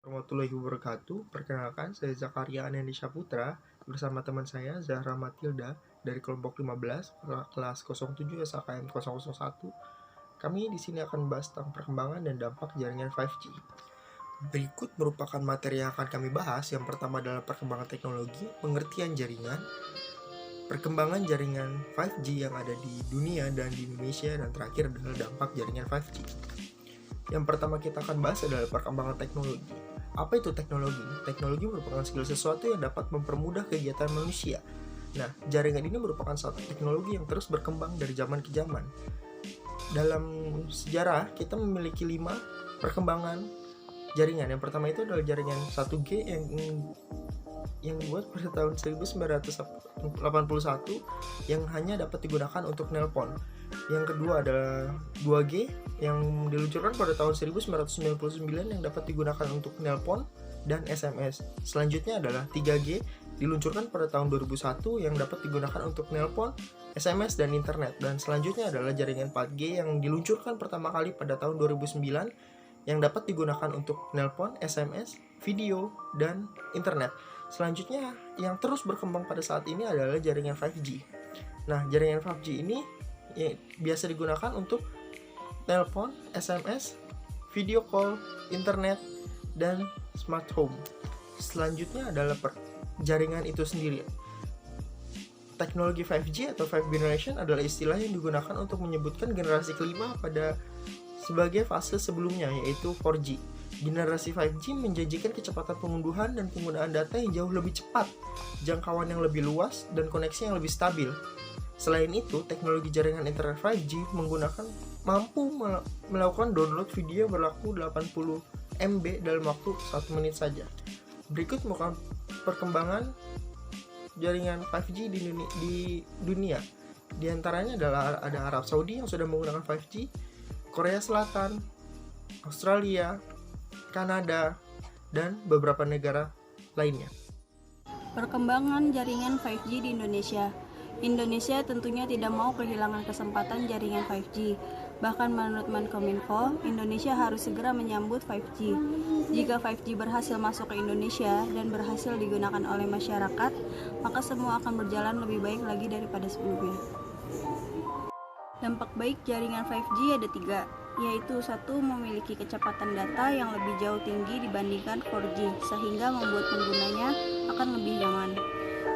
Warahmatullahi wabarakatuh. Perkenalkan, saya Zakaria Anandisha Putra bersama teman saya Zahra Matilda dari kelompok 15 kelas 07 SAKM 001. Kami di sini akan membahas tentang perkembangan dan dampak jaringan 5G. Berikut merupakan materi yang akan kami bahas. Yang pertama adalah perkembangan teknologi, pengertian jaringan, perkembangan jaringan 5G yang ada di dunia dan di Indonesia, dan terakhir adalah dampak jaringan 5G. Yang pertama kita akan bahas adalah perkembangan teknologi. Apa itu teknologi? Teknologi merupakan segala sesuatu yang dapat mempermudah kegiatan manusia. Nah, jaringan ini merupakan satu teknologi yang terus berkembang dari zaman ke zaman. Dalam sejarah, kita memiliki 5 perkembangan jaringan. Yang pertama itu adalah jaringan 1G yang dibuat pada tahun 1981 yang hanya dapat digunakan untuk nelpon. Yang kedua adalah 2G yang diluncurkan pada tahun 1999 yang dapat digunakan untuk nelpon dan SMS. Selanjutnya adalah 3G diluncurkan pada tahun 2001 yang dapat digunakan untuk nelpon, SMS, dan internet. Dan selanjutnya adalah jaringan 4G yang diluncurkan pertama kali pada tahun 2009 yang dapat digunakan untuk nelpon, SMS, video, dan internet. Selanjutnya yang terus berkembang pada saat ini adalah jaringan 5G. Nah, jaringan 5G ini biasa digunakan untuk telepon, SMS, video call, internet, dan smart home. Selanjutnya adalah jaringan itu sendiri. Teknologi 5G atau 5 generation adalah istilah yang digunakan untuk menyebutkan generasi kelima pada sebagai fase sebelumnya, yaitu 4G. Generasi 5G menjanjikan kecepatan pengunduhan dan penggunaan data yang jauh lebih cepat, jangkauan yang lebih luas, dan koneksi yang lebih stabil. Selain itu, teknologi jaringan internet 5G mampu melakukan download video berlaku 80 MB dalam waktu 1 menit saja. Berikut merupakan perkembangan jaringan 5G di dunia. Di antaranya adalah ada Arab Saudi yang sudah menggunakan 5G, Korea Selatan, Australia, Kanada, dan beberapa negara lainnya. Perkembangan jaringan 5G di Indonesia. Indonesia tentunya tidak mau kehilangan kesempatan jaringan 5G. Bahkan menurut Menkominfo, Indonesia harus segera menyambut 5G. Jika 5G berhasil masuk ke Indonesia dan berhasil digunakan oleh masyarakat, maka semua akan berjalan lebih baik lagi daripada sebelumnya. Dampak baik jaringan 5G ada 3, yaitu 1. Memiliki kecepatan data yang lebih jauh tinggi dibandingkan 4G, sehingga membuat penggunanya akan lebih nyaman.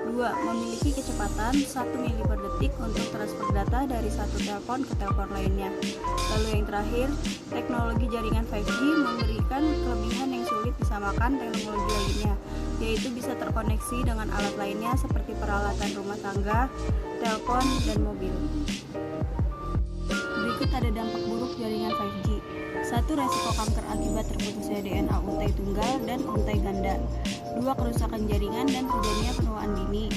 2. Memiliki kecepatan 1 mili per detik untuk transfer data dari satu telepon ke telepon lainnya. Lalu yang terakhir, teknologi jaringan 5G memberikan kelebihan yang sulit disamakan teknologi lainnya, yaitu bisa terkoneksi dengan alat lainnya seperti peralatan rumah tangga, telepon, dan mobil. Berikut ada dampak buruk jaringan 5G. 1. Resiko kanker akibat terputusnya DNA untai tunggal dan untai ganda. 2. Kerusakan jaringan dan terjadinya penuaan dini.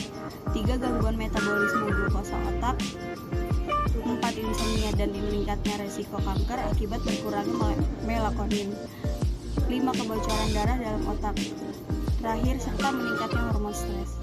3. Gangguan metabolisme glukosa otak. 4. Insomnia dan meningkatnya resiko kanker akibat berkurangnya melatonin. 5. Kebocoran darah dalam otak. Terakhir, serta meningkatnya hormon stres.